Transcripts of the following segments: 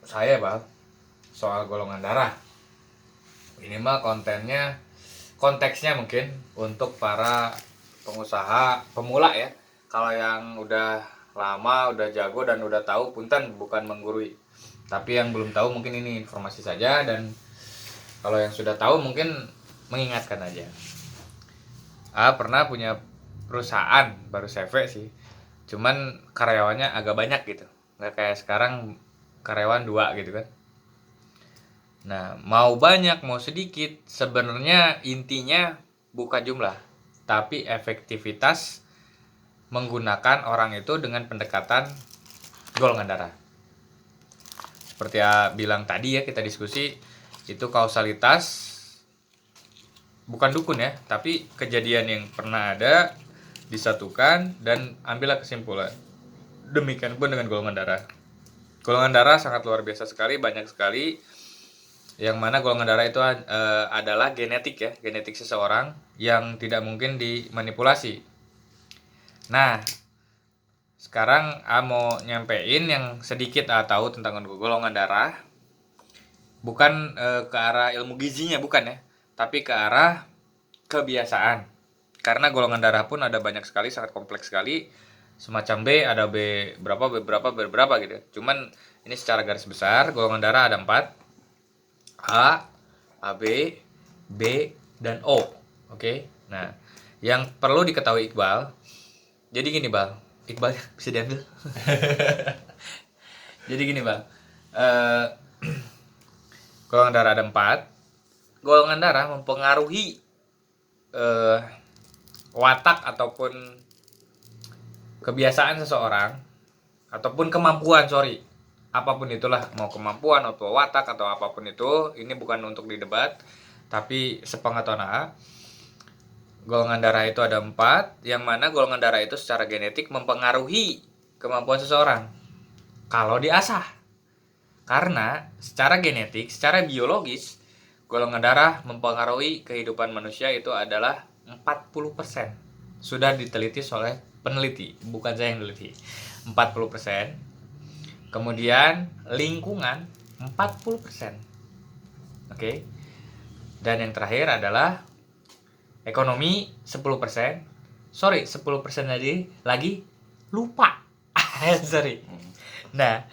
saya Bang, soal golongan darah. Ini mah konteksnya mungkin untuk para pengusaha pemula ya. Kalau yang udah lama, udah jago dan udah tahu, punten bukan menggurui. Tapi yang belum tahu mungkin ini informasi saja, dan kalau yang sudah tahu mungkin mengingatkan aja. Pernah punya perusahaan baru CV sih. Cuman karyawannya agak banyak gitu. Nggak kayak sekarang karyawan 2 gitu kan. Nah, mau banyak mau sedikit, sebenarnya intinya bukan jumlah, tapi efektivitas menggunakan orang itu dengan pendekatan golongan darah. Seperti ya bilang tadi ya, kita diskusi, itu kausalitas bukan dukun ya, tapi kejadian yang pernah ada disatukan dan ambillah kesimpulan. Demikian pun dengan golongan darah. Golongan darah sangat luar biasa sekali, banyak sekali. Yang mana golongan darah itu adalah genetik ya, genetik seseorang yang tidak mungkin dimanipulasi. Nah, sekarang mau nyampein yang sedikit tahu tentang golongan darah, bukan ke arah ilmu gizinya, bukan ya, tapi ke arah kebiasaan. Karena golongan darah pun ada banyak sekali, sangat kompleks sekali. Semacam B, ada B berapa gitu. Cuman ini secara garis besar, golongan darah ada 4. A, AB, B, dan O. Oke. Nah, yang perlu diketahui Iqbal. Jadi gini, Bal. Iqbal bisa diambil. Jadi gini, Bal. Golongan darah ada 4. Golongan darah mempengaruhi watak ataupun kebiasaan seseorang, ataupun kemampuan, apapun itulah, mau kemampuan atau watak atau apapun itu. Ini bukan untuk didebat, tapi sepengetahuan golongan darah itu ada 4, yang mana golongan darah itu secara genetik mempengaruhi kemampuan seseorang kalau diasah. Karena secara genetik, secara biologis, golongan darah mempengaruhi kehidupan manusia itu adalah 40%. Sudah diteliti oleh peneliti, bukan saya yang neliti. 40%. Kemudian lingkungan 40%. Oke. Dan yang terakhir adalah ekonomi 10%. Sorry, 10% lagi lupa. Sorry. Nah,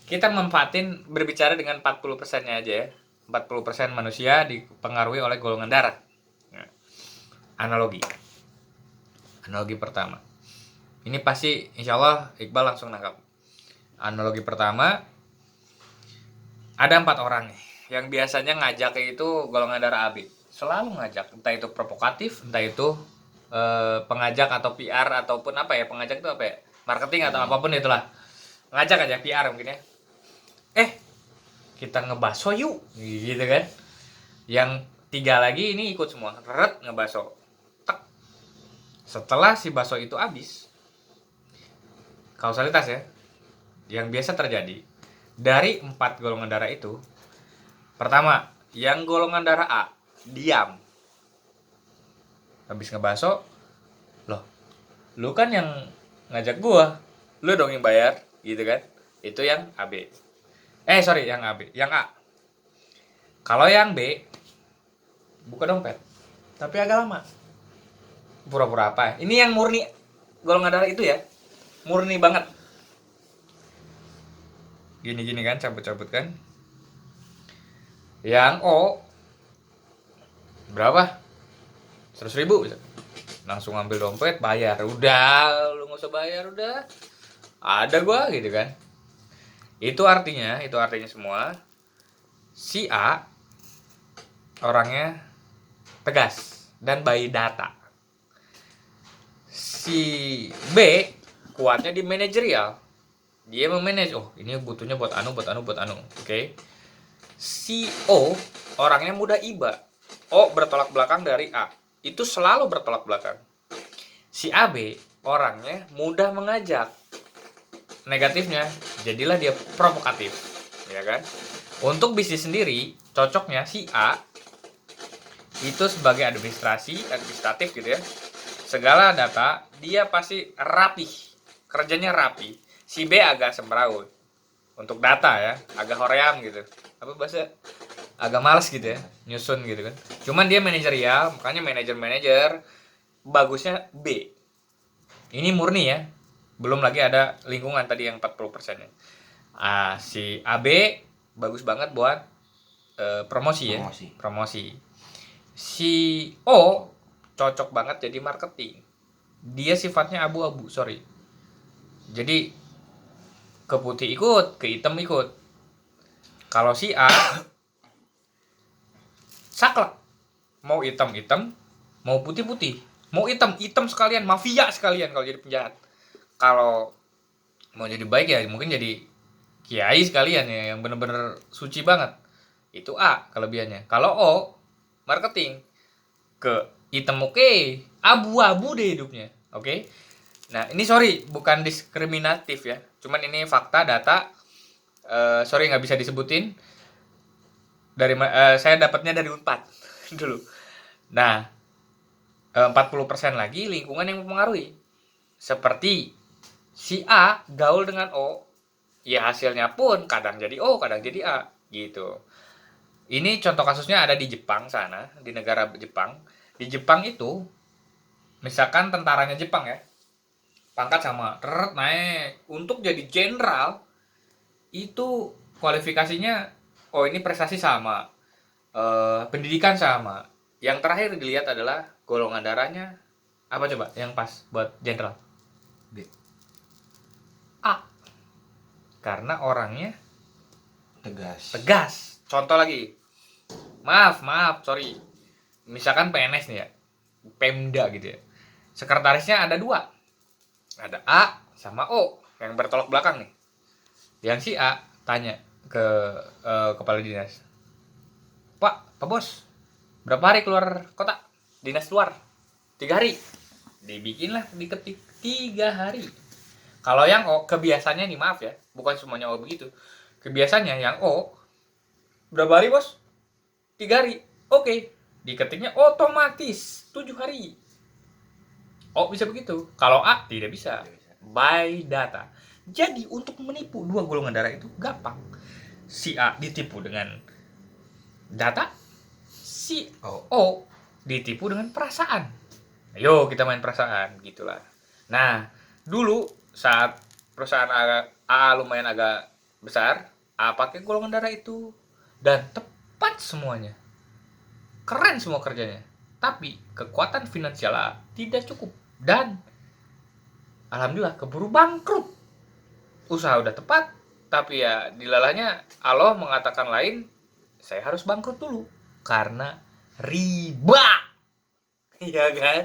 kita manfaatin berbicara dengan 40%-nya aja ya. 40% manusia dipengaruhi oleh golongan darah. Nah, analogi pertama. Ini pasti insya Allah Iqbal langsung nangkap. Analogi pertama, ada 4 orang nih yang biasanya ngajak itu golongan darah AB. Selalu ngajak, entah itu provokatif, entah itu pengajak atau PR ataupun apa ya, pengajak itu apa ya, marketing atau apapun itulah. Ngajak aja, PR mungkin ya. Kita ngebaso yuk, gitu kan. Yang 3 lagi ini ikut semua, ngebaso. Tek. Setelah si baso itu habis, kausalitas ya, yang biasa terjadi dari 4 golongan darah itu, pertama, yang golongan darah A diam. Habis ngebaso, loh, lu kan yang ngajak gua, lu dong yang bayar, gitu kan. Itu yang AB. Yang AB, yang A. Kalau yang B, buka dompet, tapi agak lama. Pura-pura apa? Ini yang murni golongan darah itu ya, murni banget. Gini kan, cabut-cabut kan. Yang O berapa? 100.000 bisa. Langsung ambil dompet, bayar. Udah, lu nggak usah bayar, udah. Ada gua gitu kan. Itu artinya semua si A orangnya tegas dan by data. Si B kuatnya di manajerial. Dia memanage, ini butuhnya buat anu. Oke. Si O orangnya mudah iba. O bertolak belakang dari A. Itu selalu bertolak belakang. Si AB orangnya mudah mengajak. Negatifnya, jadilah dia provokatif, ya kan? Untuk bisnis sendiri, cocoknya si A itu sebagai administratif gitu ya. Segala data dia pasti rapih, kerjanya rapi. Si B agak semrawut. untuk data ya, agak hoream gitu. Apa bahasa? Agak males gitu ya, nyusun gitu kan. Cuman dia manajerial, makanya manajer bagusnya B. Ini murni ya. Belum lagi ada lingkungan tadi yang 40%-nya. Si AB bagus banget buat promosi ya. Promosi. Si O cocok banget jadi marketing. Dia sifatnya abu-abu, sorry. Jadi ke putih ikut, ke hitam ikut. Kalau si A saklek, mau hitam-hitam, mau putih-putih, mau hitam sekalian, mafia sekalian kalau jadi penjahat. Kalau mau jadi baik ya mungkin jadi kiai sekalian ya, yang bener-bener suci banget. Itu A kelebihannya. Kalau O marketing, ke hitam oke, abu-abu deh hidupnya. Oke. Nah ini sorry bukan diskriminatif ya, cuman ini fakta data. Sorry nggak bisa disebutin. Saya dapatnya dari Unpad dulu. Nah 40% lagi lingkungan yang mempengaruhi. Seperti si A gaul dengan O, ya hasilnya pun kadang jadi O, kadang jadi A gitu. Ini contoh kasusnya ada di Jepang sana, di negara Jepang. Di Jepang itu, misalkan tentaranya Jepang ya, pangkat sama, naik. Untuk jadi jenderal, itu kualifikasinya, oh ini prestasi sama, pendidikan sama. Yang terakhir dilihat adalah golongan darahnya, apa coba yang pas buat jenderal? B. A. Karena orangnya tegas. Contoh lagi, maaf sorry, misalkan PNS nih ya, Pemda gitu ya, sekretarisnya ada 2, ada A sama O yang bertolak belakang nih. Yang si A tanya ke kepala dinas, Pak Bos, berapa hari keluar kota dinas luar? 3 hari. Dibikinlah diketik 3 hari. Kalau yang O, kebiasaannya nih, maaf ya, bukan semuanya O begitu, kebiasaannya yang O, berapa hari bos? 3 hari. Oke. Diketiknya otomatis 7 hari. O bisa begitu. Kalau A tidak bisa. By data. Jadi untuk menipu 2 golongan darah itu gampang. Si A ditipu dengan data, si O ditipu dengan perasaan. Ayo kita main perasaan, gitulah. Nah, dulu saat perusahaan A lumayan agak besar, A pakai golongan darah itu dan tepat semuanya. Keren semua kerjanya. Tapi kekuatan finansial A tidak cukup dan alhamdulillah keburu bangkrut. Usaha udah tepat, tapi ya dilalahnya Allah mengatakan lain, saya harus bangkrut dulu karena riba. Iya kan?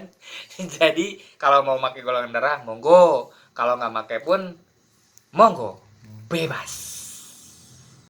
Jadi kalau mau pakai golongan darah monggo, kalau nggak pakai pun monggo, bebas.